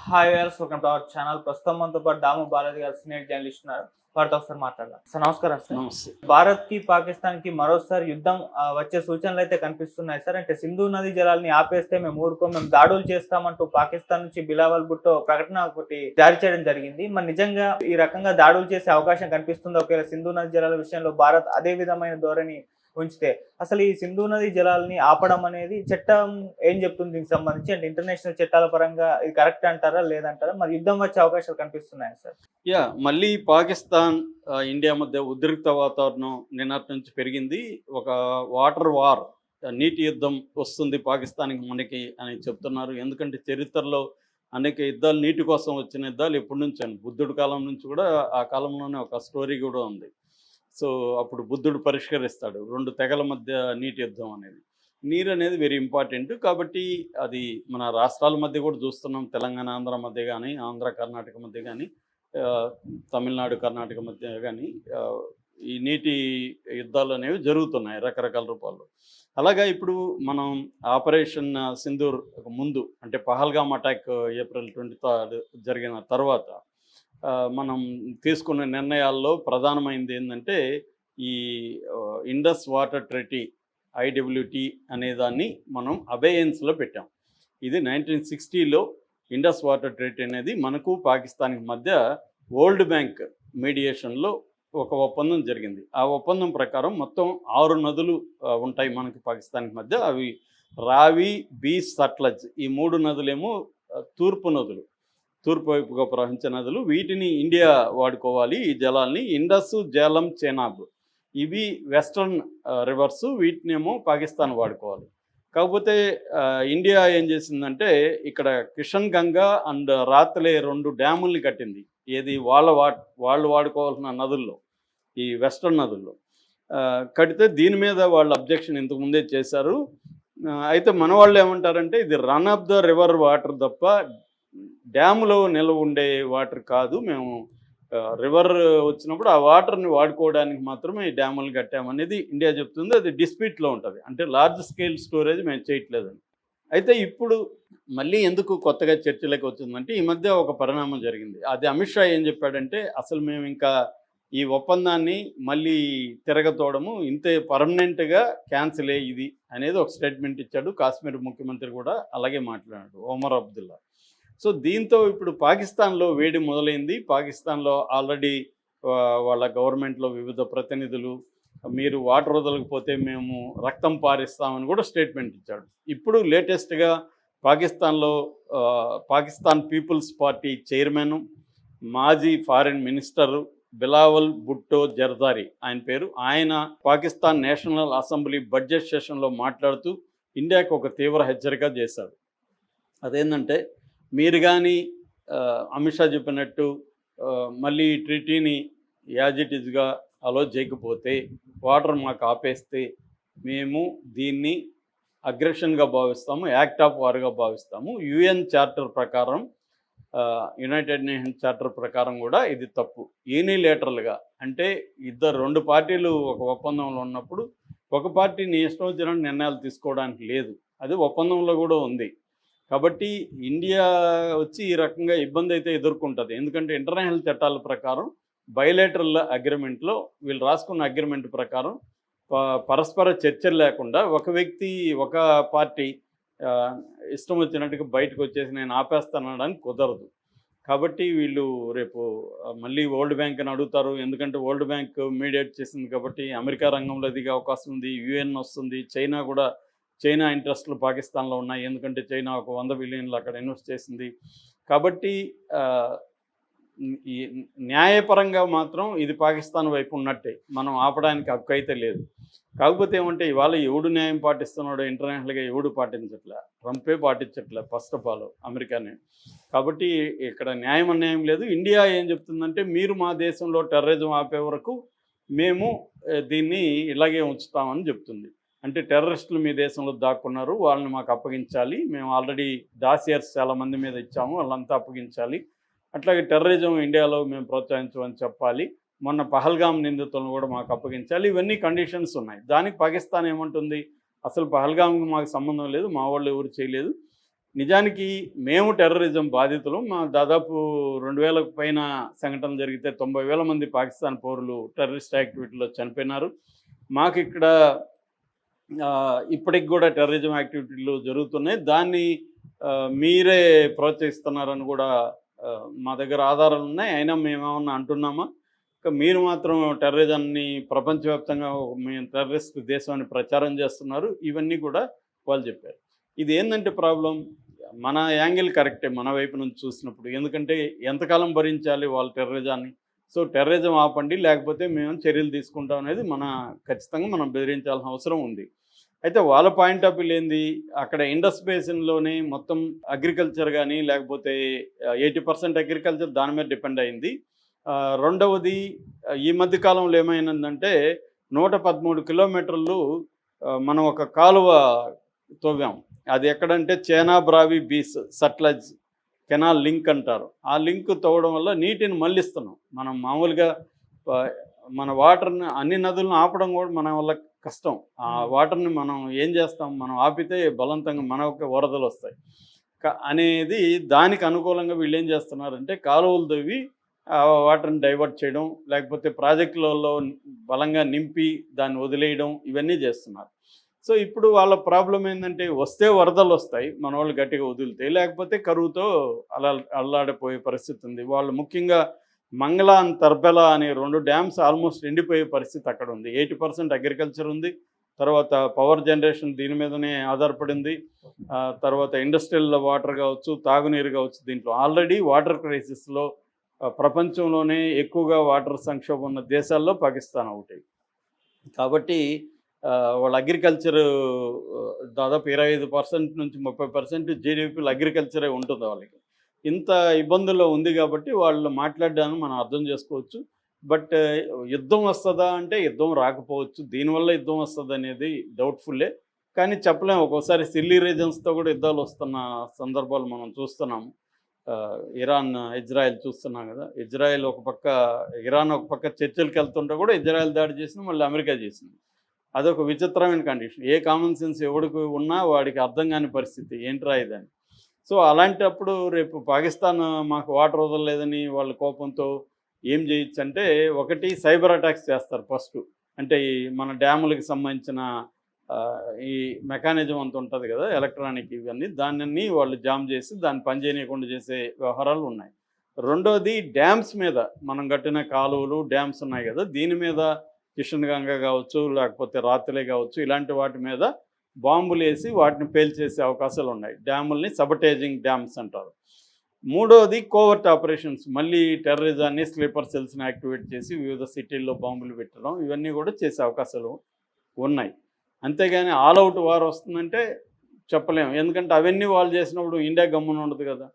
Hi viewers, welcome to our channel. ప్రస్తుతం మనతో పాటు దాము బాలాజీ గారు సీనియర్ జర్నలిస్ట్ ఉన్నారు. వారితో ఒకసారి మాట్లాడదాం. సార్ నమస్కారం. సార్ నమస్తే. భారత్ కి పాకిస్తాన్ కి మరోసారి యుద్ధం వచ్చే సూచనలు అయితే కనిపిస్తున్నాయి సార్. అంటే సింధు నది జలాల్ని ఆపేస్తే మేము ఊరుకోం, మేము దాడులు చేస్తామంటూ పాకిస్తాన్ నుంచి బిలావల్ భుట్టో ప్రకటన ఒకటి జారీ చేయడం జరిగింది. మరి నిజంగా ఈ రకంగా దాడులు చేసే అవకాశం కనిపిస్తుందా? ఒకవేళ సింధు నది జలాల విషయంలో భారత్ అదే విధమైన ధోరణి ఉంచితే అసలు ఈ సింధు నది జలాల్ని ఆపడం అనేది చట్టం ఏం చెప్తుంది దీనికి సంబంధించి? అంటే ఇంటర్నేషనల్ చట్టాల పరంగా ఇది కరెక్ట్ అంటారా లేదంటారా? మరి యుద్ధం వచ్చే అవకాశాలు కనిపిస్తున్నాయి సార్. మళ్ళీ పాకిస్తాన్ ఇండియా మధ్య ఉద్రిక్త వాతావరణం నిన్నటి నుంచి పెరిగింది. ఒక వాటర్ వార్, నీటి యుద్ధం వస్తుంది పాకిస్తాన్కి మనకి అని చెప్తున్నారు. ఎందుకంటే చరిత్రలో అనేక యుద్ధాలు, నీటి కోసం వచ్చిన యుద్ధాలు ఎప్పటి నుంచి అని, బుద్ధుడి కాలం నుంచి కూడా, ఆ కాలంలోనే ఒక స్టోరీ కూడా ఉంది. సో అప్పుడు బుద్ధుడు పరిష్కరిస్తాడు 2 తెగల మధ్య నీటి యుద్ధం అనేది. నీరు అనేది వెరీ ఇంపార్టెంట్. కాబట్టి అది మన రాష్ట్రాల మధ్య కూడా చూస్తున్నాం. తెలంగాణ ఆంధ్ర మధ్య కానీ, ఆంధ్ర కర్ణాటక మధ్య కానీ, తమిళనాడు కర్ణాటక మధ్య కానీ ఈ నీటి యుద్ధాలు అనేవి జరుగుతున్నాయి రకరకాల రూపాల్లో. అలాగా ఇప్పుడు మనం ఆపరేషన్ సింధూర్ ముందు, అంటే పహల్గామ్ అటాక్ ఏప్రిల్ 23 జరిగిన తర్వాత మనం తీసుకున్న నిర్ణయాల్లో ప్రధానమైనది ఏంటంటే ఈ ఇండస్ వాటర్ ట్రెటీ, ఐడబ్ల్యూటీ అనే దాన్ని మనం అబేయన్స్లో పెట్టాం. ఇది 1960లో ఇండస్ వాటర్ ట్రెటీ అనేది మనకు పాకిస్తాన్కి మధ్య వరల్డ్ బ్యాంక్ మీడియేషన్లో ఒక ఒప్పందం జరిగింది. ఆ ఒప్పందం ప్రకారం మొత్తం 6 నదులు ఉంటాయి మనకి పాకిస్తాన్కి మధ్య. అవి రావి, బీస్, సట్లజ్, ఈ 3 నదులేమో తూర్పు నదులు, తూర్పు వైపుగా ప్రవహించే నదులు. వీటిని ఇండియా వాడుకోవాలి. ఈ జలాల్ని ఇండస్, జేలం, చెనాబ్ ఇవి వెస్ట్రన్ రివర్స్, వీటినేమో పాకిస్తాన్ వాడుకోవాలి. కాకపోతే ఇండియా ఏం చేసిందంటే ఇక్కడ కిషన్ గంగా అండ్ రాత్లే 2 డ్యాముల్ని కట్టింది. ఏది వాళ్ళు వాడుకోవాల్సిన నదుల్లో, ఈ వెస్ట్రన్ నదుల్లో కడితే దీని మీద వాళ్ళు అబ్జెక్షన్ ఇంతకుముందే చేశారు. అయితే మన వాళ్ళు ఏమంటారంటే ఇది run of the river water తప్ప డ్యాములో నిల్వ ఉండే వాటర్ కాదు, మేము రివర్ వచ్చినప్పుడు ఆ వాటర్ని వాడుకోవడానికి మాత్రమే ఈ డ్యాములు కట్టామనేది ఇండియా చెప్తుంది. అది డిస్ప్యూట్లో ఉంటుంది. అంటే లార్జ్ స్కేల్ స్టోరేజ్ మేము చేయట్లేదని. అయితే ఇప్పుడు మళ్ళీ ఎందుకు కొత్తగా చర్చలోకి వచ్చిందంటే ఈ మధ్య ఒక పరిణామం జరిగింది. అది అమిత్ షా ఏం చెప్పాడంటే అసలు మేము ఇంకా ఈ ఒప్పందాన్ని మళ్ళీ తిరగతోడము, ఇంతే పర్మనెంట్గా క్యాన్సిల్ ఇది అనేది ఒక స్టేట్మెంట్ ఇచ్చాడు. కాశ్మీర్ ముఖ్యమంత్రి కూడా అలాగే మాట్లాడాడు, ఒమర్ అబ్దుల్లా. సో దీంతో ఇప్పుడు పాకిస్తాన్లో వేడి మొదలైంది. పాకిస్తాన్లో ఆల్రెడీ వాళ్ళ గవర్నమెంట్లో వివిధ ప్రతినిధులు మీరు వాటర్ వదలకపోతే మేము రక్తం పారిస్తామని కూడా స్టేట్మెంట్ ఇచ్చాడు. ఇప్పుడు లేటెస్ట్గా పాకిస్తాన్లో పాకిస్తాన్ పీపుల్స్ పార్టీ చైర్మన్, మాజీ ఫారిన్ మినిస్టరు బిలావల్ భుట్టో జర్దారీ ఆయన పేరు, ఆయన పాకిస్తాన్ నేషనల్ అసెంబ్లీ బడ్జెట్ సెషన్లో మాట్లాడుతూ ఇండియాకు ఒక తీవ్ర హెచ్చరిక చేశాడు. అదేంటంటే మీరు కానీ అమిత్ షా చెప్పినట్టు మళ్ళీ ట్రీటీని యాజ్ ఇట్ ఈజ్గా అలో చేయకపోతే, వాటర్ మాకు ఆపేస్తే మేము దీన్ని అగ్రెషన్గా భావిస్తాము, యాక్ట్ ఆఫ్ వార్గా భావిస్తాము. యుఎన్ చార్టర్ ప్రకారం, యునైటెడ్ నేషన్స్ చార్టర్ ప్రకారం కూడా ఇది తప్పు. యూనిలేటరల్గా అంటే 2 పార్టీలు ఒక ఒప్పందంలో ఉన్నప్పుడు ఒక పార్టీ నీ ఇష్టం వచ్చిన నిర్ణయాలు తీసుకోవడానికి లేదు. అది ఒప్పందంలో కూడా ఉంది. కాబట్టి ఇండియా వచ్చి ఈ రకంగా ఇబ్బంది అయితే ఎదుర్కొంటుంది. ఎందుకంటే ఇంటర్నేషనల్ చట్టాల ప్రకారం బయలేటరల్ అగ్రిమెంట్లో వీళ్ళు రాసుకున్న అగ్రిమెంట్ ప్రకారం పరస్పర చర్చలు లేకుండా ఒక వ్యక్తి, ఒక పార్టీ ఇష్టం వచ్చినట్టుగా బయటకు వచ్చేసి నేను ఆపేస్తానడానికి కుదరదు. కాబట్టి వీళ్ళు రేపు మళ్ళీ వరల్డ్ బ్యాంక్ని అడుగుతారు. ఎందుకంటే వరల్డ్ బ్యాంక్ మీడియేట్ చేసింది కాబట్టి అమెరికా రంగంలో దిగే అవకాశం ఉంది, యుఎన్ వస్తుంది, చైనా ఇంట్రెస్ట్లు పాకిస్తాన్లో ఉన్నాయి. ఎందుకంటే చైనా ఒక 100 బిలియన్లు అక్కడ ఇన్వెస్ట్ చేసింది. కాబట్టి ఈ న్యాయపరంగా మాత్రం ఇది పాకిస్తాన్ వైపు ఉన్నట్టే, మనం ఆపడానికి హక్కు అయితే లేదు. కాకపోతే ఏమంటే ఇవాళ ఎవడు న్యాయం పాటిస్తున్నాడో ఇంటర్నేషనల్గా ఎవడు పాటించట్లే, ట్రంపే పాటించట్లే ఫస్ట్ ఆఫ్ ఆల్, అమెరికానే. కాబట్టి ఇక్కడ న్యాయం అన్యాయం లేదు. ఇండియా ఏం చెప్తుందంటే మీరు మా దేశంలో టెర్రరిజం ఆపే వరకు మేము దీన్ని ఇలాగే ఉంచుతామని చెప్తుంది. అంటే టెర్రరిస్టులు మీ దేశంలో దాక్కున్నారు, వాళ్ళని మాకు అప్పగించాలి, మేము ఆల్రెడీ డాసియర్స్ చాలామంది మీద ఇచ్చాము, వాళ్ళంతా అప్పగించాలి. అట్లాగే టెర్రరిజం ఇండియాలో మేము ప్రోత్సహించమని చెప్పాలి, మొన్న పహల్గామ్ నిందితులను కూడా మాకు అప్పగించాలి. ఇవన్నీ కండిషన్స్ ఉన్నాయి. దానికి పాకిస్తాన్ ఏమంటుంది, అసలు పహల్గామ్కి మాకు సంబంధం లేదు, మా వాళ్ళు ఎవరు చేయలేదు, నిజానికి మేము టెర్రరిజం బాధితులు. మా దాదాపు 2000కు పైన సంఘటనలు జరిగితే 90,000 మంది పాకిస్తాన్ పౌరులు టెర్రరిస్ట్ యాక్టివిటీలో చనిపోయినారు. మాకు ఇక్కడ ఇప్పటికి కూడా టెర్రరిజం యాక్టివిటీలు జరుగుతున్నాయి. దాన్ని మీరే ప్రోత్సహిస్తున్నారని కూడా మా దగ్గర ఆధారాలు ఉన్నాయి. అయినా మేమేమన్నా అంటున్నామా? మీరు మాత్రం టెర్రరిజాన్ని ప్రపంచవ్యాప్తంగా మేము టెర్రరిస్ట్ దేశం అని ప్రచారం చేస్తున్నారు. ఇవన్నీ కూడా వాళ్ళు చెప్పారు. ఇది ఏంటంటే ప్రాబ్లం, మన యాంగిల్ కరెక్టే మన వైపు నుంచి చూసినప్పుడు. ఎందుకంటే ఎంతకాలం భరించాలి వాళ్ళ టెర్రరిజాన్ని? సో టెర్రరిజం ఆపండి, లేకపోతే మేము చర్యలు తీసుకుంటాం అనేది ఖచ్చితంగా మనం బెదిరించాల్సిన అవసరం ఉంది. అయితే వాళ్ళ పాయింట్ ఆఫ్ వ్యూ ఏంది, అక్కడ ఇండస్ బేసిన్లోనే మొత్తం అగ్రికల్చర్ కానీ లేకపోతే 80% అగ్రికల్చర్ దాని మీద డిపెండ్ అయింది. రెండవది ఈ మధ్య కాలంలో ఏమైందంటే 113 కిలోమీటర్లు మనం ఒక కాలువ తవ్వాం. అది ఎక్కడంటే చేనాబ్ రావి బీచ్ సట్లజ్ కెనాల్ లింక్ అంటారు. ఆ లింక్ తవ్వడం వల్ల నీటిని మళ్ళిస్తున్నాం. మనం మామూలుగా మన వాటర్ని అన్ని నదులను ఆపడం కూడా మన వల్ల కష్టం. ఆ వాటర్ని మనం ఏం చేస్తాం, మనం ఆపితే బలవంతంగా మనకు వరదలు వస్తాయి అనేది దానికి అనుకూలంగా వీళ్ళు ఏం చేస్తున్నారంటే కాలువలు తవ్వి వాటర్ని డైవర్ట్ చేయడం, లేకపోతే ప్రాజెక్టులలో బలంగా నింపి దాన్ని వదిలేయడం, ఇవన్నీ చేస్తున్నారు. సో ఇప్పుడు వాళ్ళ ప్రాబ్లం ఏంటంటే వస్తే వరదలు వస్తాయి, మన వాళ్ళు గట్టిగా వదిలితే, లేకపోతే కరువుతో అల్లాడిపోయే పరిస్థితి ఉంది. వాళ్ళు ముఖ్యంగా మంగళ అండ్ తర్బెలా అనే 2 డ్యామ్స్ ఆల్మోస్ట్ ఎండిపోయే పరిస్థితి అక్కడ ఉంది. 80% అగ్రికల్చర్ ఉంది, తర్వాత పవర్ జనరేషన్ దీని మీదనే ఆధారపడింది, తర్వాత ఇండస్ట్రియల్ వాటర్ కావచ్చు, తాగునీరు కావచ్చు. దీంట్లో ఆల్రెడీ వాటర్ క్రైసిస్లో ప్రపంచంలోనే ఎక్కువగా వాటర్ సంక్షోభం ఉన్న దేశాల్లో పాకిస్తాన్ ఒకటి. కాబట్టి వాళ్ళ అగ్రికల్చర్ దాదాపు 25% నుంచి 30% జీడిపిలో అగ్రికల్చరే ఉంటుంది వాళ్ళకి. ఇంత ఇబ్బందుల్లో ఉంది కాబట్టి వాళ్ళు మాట్లాడడాన్ని మనం అర్థం చేసుకోవచ్చు. బట్ యుద్ధం వస్తుందా అంటే యుద్ధం రాకపోవచ్చు. దీనివల్ల యుద్ధం వస్తుంది అనేది డౌట్ఫుల్లే. కానీ చెప్పలేము. ఒక్కోసారి సిల్లీ రీజన్స్తో కూడా యుద్ధాలు వస్తున్న సందర్భాలు మనం చూస్తున్నాము. ఇరాన్ ఇజ్రాయెల్ చూస్తున్నాం కదా. ఇజ్రాయెల్ ఒక పక్క, ఇరాన్ ఒక పక్క చర్చలకు వెళ్తుంటే కూడా ఇజ్రాయెల్ దాడి చేసింది, మళ్ళీ అమెరికా చేసింది. అదొక విచిత్రమైన కండిషన్. ఏ కామన్ సెన్స్ ఎవడికి ఉన్నా వాడికి అర్థం కాని పరిస్థితి, ఏంట్రా ఇదని. సో అలాంటప్పుడు రేపు పాకిస్తాన్ మాకు వాటర్ వదలలేదని వాళ్ళ కోపంతో ఏం చేయొచ్చు అంటే, ఒకటి సైబర్ అటాక్స్ చేస్తారు ఫస్ట్. అంటే ఈ మన డ్యాములకు సంబంధించిన ఈ మెకానిజం అంత ఉంటుంది కదా, ఎలక్ట్రానిక్ ఇవన్నీ, దాన్ని వాళ్ళు జామ్ చేసి దాన్ని పనిచేయకుండా చేసే వ్యవహారాలు ఉన్నాయి. రెండోది డ్యామ్స్ మీద, మనం కట్టిన కాలువలు డ్యామ్స్ ఉన్నాయి కదా, దీని మీద కిషన్ గంగా కావచ్చు, లేకపోతే రాత్రిలే కావచ్చు, ఇలాంటి వాటి మీద బాంబులు వేసి వాటిని పేల్చేసే అవకాశాలు ఉన్నాయి. డ్యాముల్ని సబటేజింగ్ డ్యామ్స్ అంటారు. మూడోది కోవర్ట్ ఆపరేషన్స్, మళ్ళీ టెర్రరిజాన్ని స్లీపర్ సెల్స్ని యాక్టివేట్ చేసి వివిధ సిటీల్లో బాంబులు పెట్టడం, ఇవన్నీ కూడా చేసే అవకాశాలు ఉన్నాయి. అంతేగాని ఆల్ అవుట్ వార్ వస్తుందంటే చెప్పలేము. ఎందుకంటే అవన్నీ వాళ్ళు చేసినప్పుడు ఇండియా గమ్మున ఉండదు కదా.